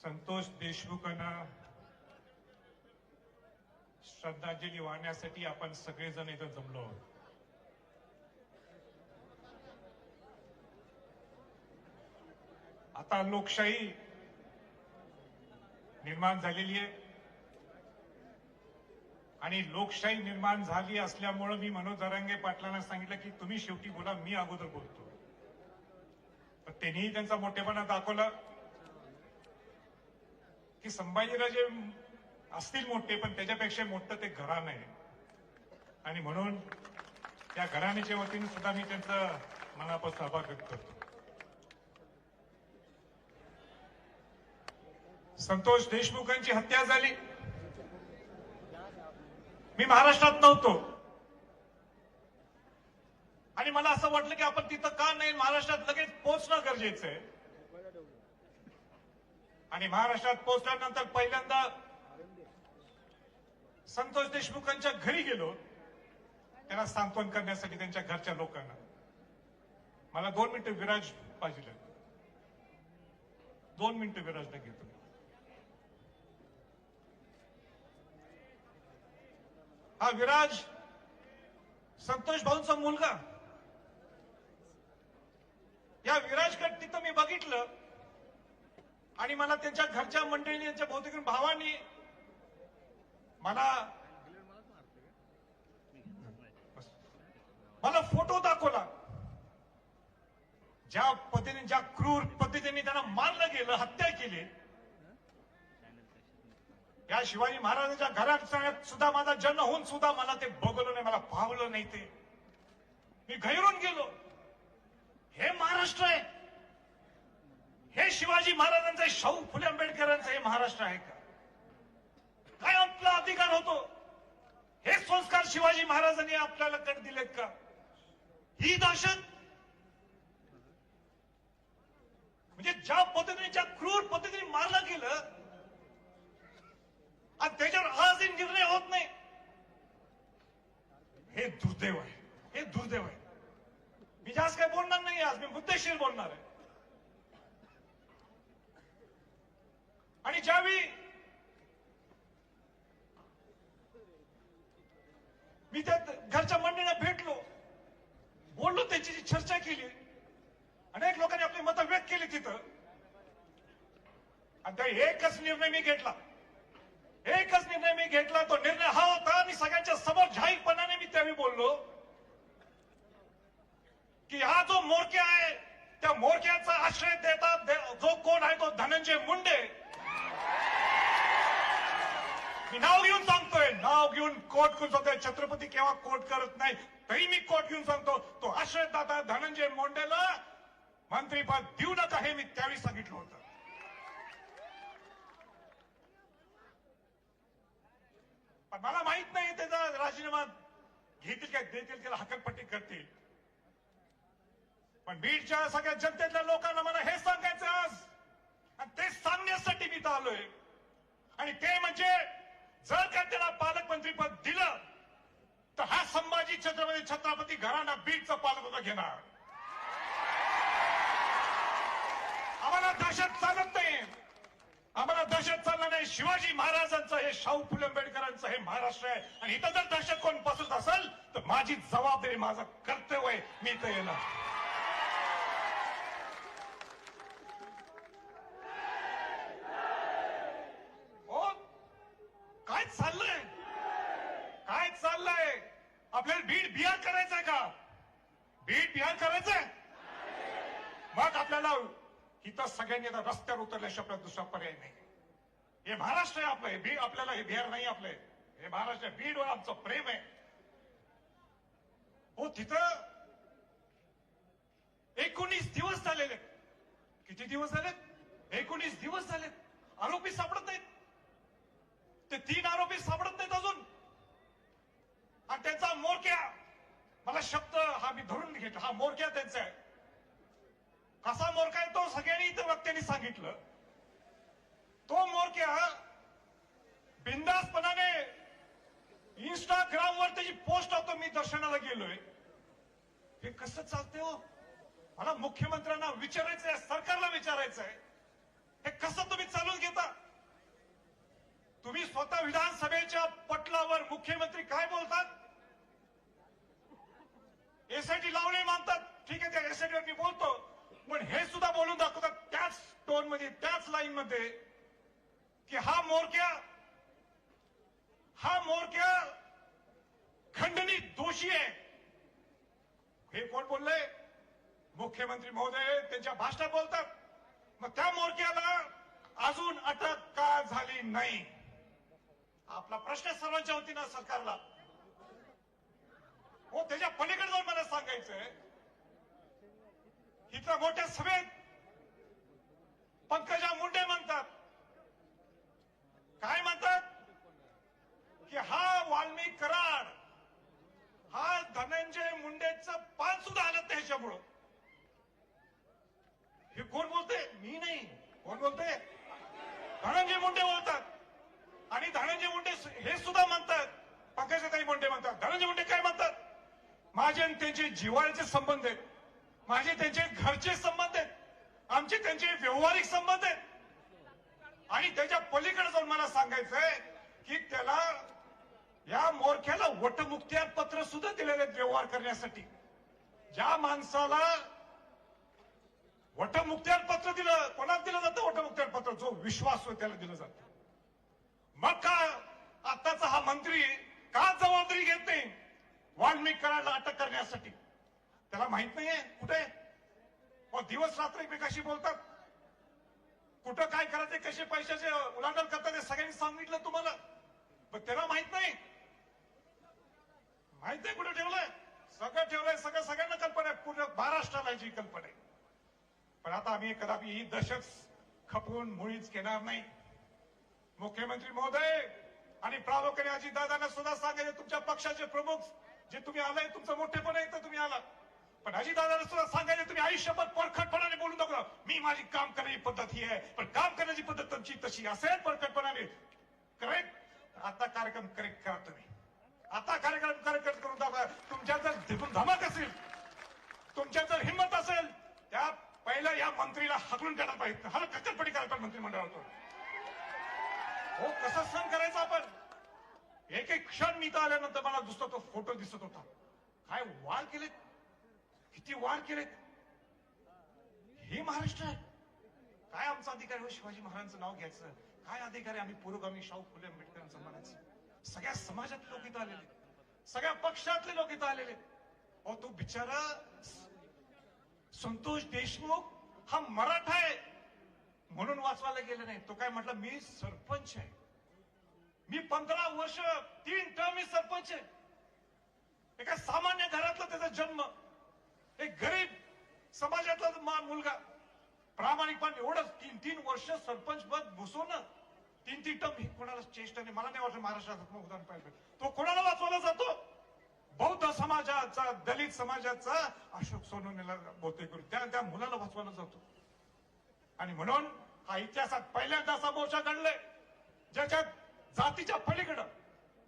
संतोष देशमुखांना श्रद्धांजली वाहण्यासाठी आपण सगळेजण इथं जमलो आहोत. आता लोकशाही निर्माण झालेली आहे आणि लोकशाही निर्माण झाली असल्यामुळे मी मनोज जरांगे पाटलांना सांगितलं की तुम्ही शेवटी बोला, मी अगोदर बोलतो. पण त्यांनीही त्यांचा मोठेपणा दाखवला की संभाजीराजे असतील मोठे, पण त्याच्यापेक्षा मोठं ते घराणं आहे आणि म्हणून त्या घराण्याच्या वतीने सुद्धा मी त्यांचा मनापासून आभार व्यक्त करतो. संतोष देशमुखांची हत्या झाली, मी महाराष्ट्रात नव्हतो आणि मला असं वाटलं की आपण तिथं का नाही, महाराष्ट्रात लगेच पोहोचणं गरजेचं आहे. आणि महाराष्ट्रात पोहोचल्यानंतर पहिल्यांदा संतोष देशमुखांच्या घरी गेलो, त्यांना सांत्वन करण्यासाठी त्यांच्या घरच्या लोकांना. मला 2 मिनिटं विराज पाहिजे, 2 मिनिटं विराजला घेतो. हा विराज संतोष भाऊंचा मुलगा. या विराजकडे तिथं मी बघितलं आणि मला त्यांच्या घरच्या मंडळींनी, त्यांच्या बहुतेक भावांनी मला फोटो दाखवला. ज्या पद्धतीने, ज्या क्रूर पद्धतीने त्यांना मारलं गेलं, हत्या केली. या शिवाजी महाराजांच्या घरात सुद्धा माझा जन्म होऊन सुद्धा मला ते बघवलं नाही, मला पावलं नाही. ते मी घाबरून गेलो. हे महाराष्ट्र आहे? हे शिवाजी महाराजांचं, शाहू फुले आंबेडकरांचं हे महाराष्ट्र आहे का? काय आपला अधिकार होतो? हे संस्कार शिवाजी महाराजांनी आपल्याला कट दिलेत का? ही दहशत, म्हणजे ज्या पद्धतीने, ज्या क्रूर पद्धतीने मारलं गेलं आणि त्याच्यावर आजही निर्णय होत नाही, हे दुर्दैव आहे, हे दुर्दैव आहे. मी जास्त काही बोलणार नाही, आज मी मुद्देशीर बोलणार आहे. आणि ज्यावेळी मी त्या घरच्या मंडळींना भेटलो, बोललो, त्याची चर्चा केली, अनेक लोकांनी आपली मतं व्यक्त केली तिथं. आणि त्या एकच निर्णय मी घेतला, एकच निर्णय मी घेतला. तो निर्णय हा होता, आणि सगळ्यांच्या समोर जाहीरपणाने मी त्यावेळी बोललो की हा जो मोरक्या आहे, त्या मोरक्याचा आश्रय देतात जो कोण आहे, तो धनंजय मुंडे. मी नाव घेऊन सांगतोय, नाव घेऊन कोट करून सांगतोय. छत्रपती केव्हा कोट करत नाही, तरी मी कोट घेऊन सांगतो, तो आश्रयदाता धनंजय मुंडेला मंत्रीपद देऊ नका, हे मी त्यावेळी सांगितलं होतं. पण मला माहित नाही त्याचा राजीनामा घेतील काय, देतील, त्याला हकलपट्टी करतील. पण बीडच्या सगळ्या जनतेतल्या लोकांना मला हे सांगायचं आज, आणि ते सांगण्यासाठी मी इथं आलोय. आणि ते म्हणजे, जर का त्याला पालकमंत्रीपद दिलं तर हा संभाजी छत्रपती घराणा बीडचं पालकत्व घेणार. आम्हाला दहशत चालत नाही, आम्हाला दहशत चालणार नाही. शिवाजी महाराजांचं, हे शाहू फुले आंबेडकरांचं हे महाराष्ट्र आहे. आणि इथं जर दहशत कोण पसरत असेल तर माझी जबाबदारी, माझं कर्तव्य आहे, मी इथं येणार. काय चाललंय, काय चाललंय? आपल्याला बीड बिहार करायचंय का? बीड बिहार करायचंय? मग आपल्याला इथं सगळ्यांनी आता रस्त्यावर उतरल्याशिवाय आपल्याला दुसरा पर्याय नाही. हे महाराष्ट्र आहे आपलं, हे बीड, आपल्याला हे बिहार नाही आपलं, हे महाराष्ट्र. बीडवर आमचं प्रेम आहे. हो, तिथं 19 दिवस झालेले. किती दिवस झालेत? 19 दिवस झालेत. आरोपी सापडत नाहीत. ते 3 आरोपी सापडत नाहीत अजून. आणि त्यांचा मोरक्या, मला शब्द हा मी धरून घेतला, हा मोरक्या त्यांचा आहे. कसा मोरका आहे तो सगळ्यांनी इतर वक्त्यांनी सांगितलं. तो मोरक्या बिंदासपणाने इंस्टाग्रामवर त्याची पोस्ट होतो, मी दर्शनाला गेलोय. हे कसं चालतंय हो? मला मुख्यमंत्र्यांना विचारायचं आहे, सरकारला विचारायचं आहे, हे कसं तुम्ही चालून घेता? तुम्ही स्वतः विधानसभेच्या पटलावर मुख्यमंत्री काय बोलतात? एसआयटी लावणे मानतात. ठीक आहे, त्या एसआयटीवर मी बोलतो, पण हे सुद्धा बोलून दाखवतात त्याच टोन मध्ये, त्याच लाईन मध्ये, की हा मोरक्या खंडणीत दोषी आहे. हे कोण बोलले? मुख्यमंत्री महोदय त्यांच्या भाषणात बोलतात. मग त्या मोरक्याला अजून अटक का झाली नाही? आपला प्रश्न सर्वांच्या वतीनं सरकारला. हो, त्याच्या पलीकडे जाऊन मला सांगायचंय, इथल्या मोठ्या सभेत पंकजा मुंडे म्हणतात, काय म्हणतात, की हा वाल्मिक कराड, हा धनंजय मुंडेचं पान सुद्धा आलं त्याच्यामुळं. हे कोण बोलते? मी नाही. कोण बोलते? धनंजय मुंडे बोलतात. आणि धनंजय मुंडे हे सुद्धा म्हणतात, पंकजाताई मुंडे म्हणतात, धनंजय मुंडे काय म्हणतात, माझे आणि त्यांचे जिव्हाळ्याचे संबंध आहेत, माझे त्यांचे घरचे संबंध आहेत, आमचे त्यांचे व्यवहारिक संबंध आहेत. आणि त्याच्या पलीकडे जाऊन मला सांगायचंय की त्याला, या मोरख्याला वटमुक्त्यार पत्र सुद्धा दिलेले आहेत व्यवहार करण्यासाठी. ज्या माणसाला वटमुक्त्यार पत्र दिलं, कोणाला दिलं जातं वटमुक्त्यार पत्र? जो विश्वास होतो त्याला दिलं जातं. मग का आताचा हा मंत्री का जबाबदारी घेत नाही वाल्मिक कराडला अटक करण्यासाठी? त्याला माहित नाहीये कुठे मग दिवस रात्र एकमेकाशी बोलतात, कुठं काय करायचे, कसे पैशाचे उलाढाल करतात हे सगळ्यांनी सांगितलं तुम्हाला, पण त्याला माहित नाही. माहित नाही कुठे ठेवलंय? सगळं ठेवलंय, सगळ्यांना कल्पना आहे, पूर्ण महाराष्ट्राला याची कल्पना आहे. पण आता आम्ही कदापि ही दहशत खपवून मुळीच घेणार नाही. मुख्यमंत्री महोदय आणि प्रामुख्याने अजितदादांना सुद्धा सांगायचे, तुमच्या पक्षाचे प्रमुख जे तुम्ही आलाय, तुमचं मोठेपण आहे तर तुम्ही आला, पण अजितदादांना सुद्धा सांगायचे, तुम्ही आयुष्यभर परखटपणाने बोलू नका. मी माझी काम करण्याची पद्धत ही आहे, पण काम करण्याची पद्धत तुमची तशी असेल परखटपणाने. करेक्ट. आता कार्यक्रम करेक्ट करा तुम्ही. आता कार्यक्रम करेक्ट करून दाखवा. तुमच्या जर धमक असेल, तुमच्या जर हिंमत असेल, त्या पहिला या मंत्रीला हकलून काढायला पाहिजे, हा कच्चटपटी करायला पाहिजे मंत्रिमंडळातून. हो, कसं सहन करायचं आपण? एक एक क्षण मी तर आल्यानंतर मला दुसरा तो फोटो दिसत होता. काय वार केलेत, किती वार केलेत. हे महाराष्ट्र आहे काय? आमचा अधिकार हो शिवाजी महाराजांचं नाव घ्यायचं, काय अधिकार आहे आम्ही पुरोगामी शाहू फुले आंबेडकरांचं म्हणायचं? सगळ्या समाजातले लोक इथं आलेले, सगळ्या पक्षातले लोक इथं आलेले. अहो, तो बिचारा संतोष देशमुख हा मराठा आहे म्हणून वाचवायला गेलं नाही. तो काय म्हटलं, मी सरपंच आहे, मी 15 वर्ष 3 टर्म मी सरपंच आहे. एका सामान्य घरातला त्याचा जन्म, एक गरीब समाजातला मुलगा, प्रामाणिकपणे एवढं 3 वर्ष सरपंच पद घुसवणं, 3 टर्म, कोणाला चेष्टा नाही. मला नाही वाटत महाराष्ट्रात उदाहरण पाहिजे. तो कोणाला वाचवायला जातो? बौद्ध समाजाचा, दलित समाजाचा अशोक सोनवणेला बोलतोय करून त्या मुलाला वाचवायला जातो. आणि म्हणून हा इतिहासात पहिल्यांदा असा मोर्चा घडलाय ज्याच्यात जातीच्या पलीकडं,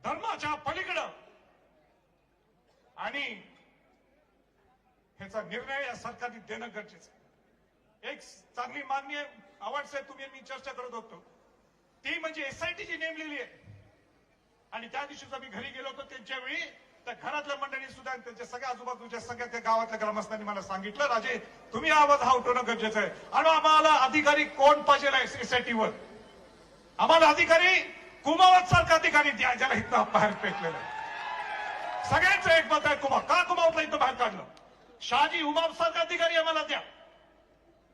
धर्माच्या पलीकडं, आणि ह्याचा निर्णय या सरकारने देणं गरजेचं आहे. एक चांगली मान्य आवाज आहे, तुम्ही मी चर्चा करत होतो, ती म्हणजे एसआयटी जी नेमलेली आहे. आणि त्या दिवशी मी घरी गेलो होतो, त्यांच्या वेळी त्या घरातल्या मंडळी सुद्धा, त्यांच्या सगळ्या आजूबाजूच्या सगळ्या त्या गावातल्या ग्रामस्थांनी मला सांगितलं, राजे तुम्ही आवाज हा उठवणं गरजेचं आहे. आणि आम्हाला अधिकारी कोण पाहिजे एसआयटीवर? आम्हाला अधिकारी कुमावत सारखा अधिकारी द्या, ज्याला इथं बाहेर फेकलेलं आहे. सगळ्यांचं एक मत आहे, का कुमावतला इथं बाहेर काढलं? शहाजी उमाप सारखा अधिकारी आम्हाला द्या.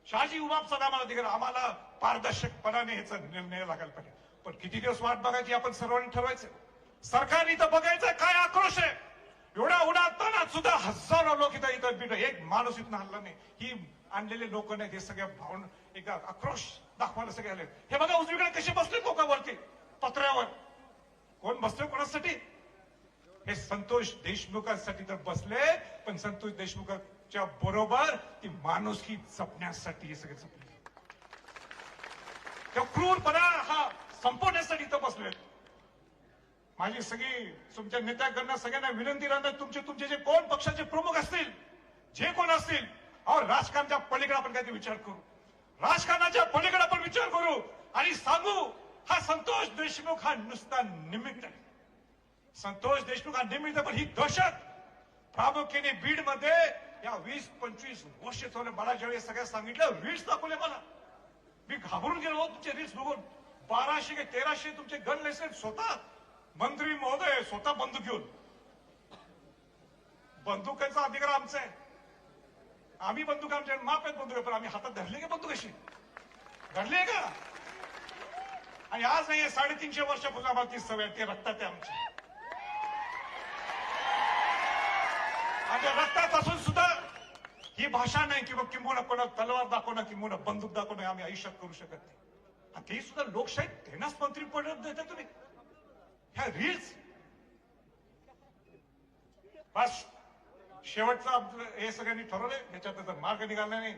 शहाजी उमाप सारखा आम्हाला अधिकारी, आम्हाला पारदर्शकपणाने ह्याचा निर्णय लागायला पाहिजे. पण किती दिवस वाट बघायची आपण सर्वांनी ठरवायचं. सरकारने इथं बघायचं काय आक्रोश आहे. एवढ्या उन्हातानात सुद्धा हजारो लोक इथं एक माणूस इथं हल्ला नाही. ही आणलेले लोक नाहीत, हे सगळ्या भावना एकदा आक्रोश दाखवायला सगळे आले. हे बघा उजवीकडे कसे बसले लोकांवरती पत्र्यावर. कोण बसले कोणासाठी? हे संतोष देशमुखांसाठी तर बसले, पण संतोष देशमुखांच्या बरोबर ती माणुसकी जपण्यासाठी हे सगळे जपले. त्या क्रूरपणा हा संपवण्यासाठी इथं बसले. माझी सगळी तुमच्या नेत्यांकडनं सगळ्यांना विनंती राहणार, तुमचे जे कोण पक्षाचे प्रमुख असतील, जे कोण असतील, अहो राजकारणाच्या पलीकडे आपण काहीतरी विचार करू, राजकारणाच्या पलीकडे आपण विचार करू आणि सांगू हा संतोष देशमुख हा नुसता निमित्त आहे. संतोष देशमुख हा निमित्त, पण ही दहशत प्रामुख्याने बीडमध्ये या 20-25 वर्ष चालू. मला ज्यावेळी सगळ्या सांगितलं, रील्स दाखवले मला, मी घाबरून गेलो तुमचे रील्स बघून. 1200 की 1300 तुमचे गन लायसन्स, स्वतः मंत्री महोदय स्वतः बंदूक घेऊन. बंदुकांचा अधिकार आमचा आहे, आम्ही बंदूक आमच्या माप आहेत बंदूक, पण आम्ही हातात धरले का बंदूक अशी धरली का? आणि आज नाही, 350 वर्षापासून आम्हाला ती सवय, ते रक्तात आहे आमच्या. आमच्या रक्तात असून सुद्धा ही भाषा नाही किंवा किंबहुना कोणाला तलवार दाखवणं किंबहुना बंदूक दाखवणं आम्ही आयुष्यात करू शकत नाही. आणि ते सुद्धा लोकशाही त्यांनाच मंत्री पद देता तुम्ही, ह्या रील्स. बस शेवटचं आपलं हे सगळ्यांनी ठरवलंय, ह्याच्यात मार्ग निघाला नाही.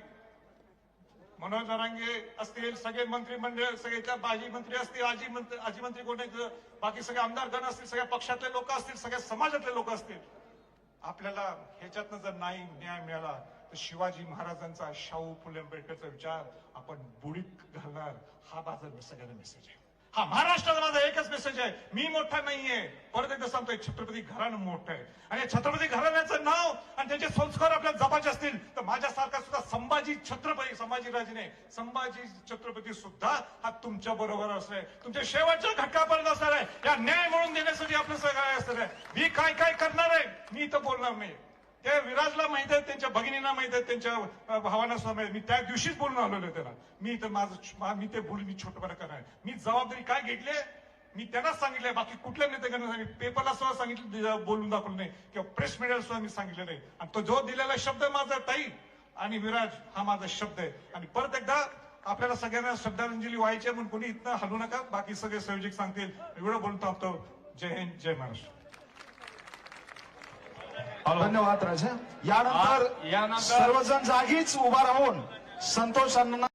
मनोज जरांगे असतील, सगळे मंत्रिमंडळ, सगळे त्या माजी मंत्री असतील, आजी मंत्री कोण आहेत, बाकी सगळे आमदारगण असतील, सगळ्या पक्षातले लोक असतील, सगळ्या समाजातले लोक असतील. आपल्याला ह्याच्यातनं जर नाही न्याय मिळाला तर शिवाजी महाराजांचा, शाहू फुले आंबेडकरचा विचार आपण बुडीत घालणार, हा माझा सगळ्यांना मेसेज आहे. हा महाराष्ट्राचा माझा एकच मेसेज आहे, मी मोठा नाहीये, परत एकदा सांगतोय, छत्रपती घराणं मोठं आहे. आणि छत्रपती घराण्याचं नाव आणि त्यांचे संस्कार आपल्याला जपायचे असतील तर माझ्यासारखा सुद्धा संभाजी छत्रपती, संभाजीराजे नाही, संभाजी छत्रपती सुद्धा हा तुमच्या बरोबर असणार आहे, तुमच्या शेवटच्या घटकापर्यंत असणार आहे. या न्याय मिळवून देण्यासाठी आपलं सगळं असणार आहे. मी काय काय करणार आहे मी इथं बोलणार नाही. ते विराजला माहित आहे, त्यांच्या भगिनींना माहित आहे, त्यांच्या भावांना सुद्धा माहित. मी त्या दिवशीच बोलून आलेलो त्याला, मी इथं मी ते बोलून मी छोटपणा करणार. मी जबाबदारी काय घेतली मी त्यांनाच सांगितलंय, बाकी कुठल्या नेत्याकडे सांगितलं, पेपरला सुद्धा सांगितलं, बोलून दाखवलं नाही, किंवा प्रेस मीडियाला सुद्धा मी सांगितलं नाही. आणि तो जो दिलेला शब्द माझा ताई आणि विराज हा माझा शब्द आहे. आणि परत एकदा आपल्याला सगळ्यांना श्रद्धांजली व्हायची म्हणून कोणी इथं हलू नका, बाकी सगळे संयोजक सांगतील. एवढं बोलून थांबतो. जय हिंद, जय महाराष्ट्र. धन्यवाद राजा. यानंतर सर्वजण जागीच उभा राहून संतोष अण्णा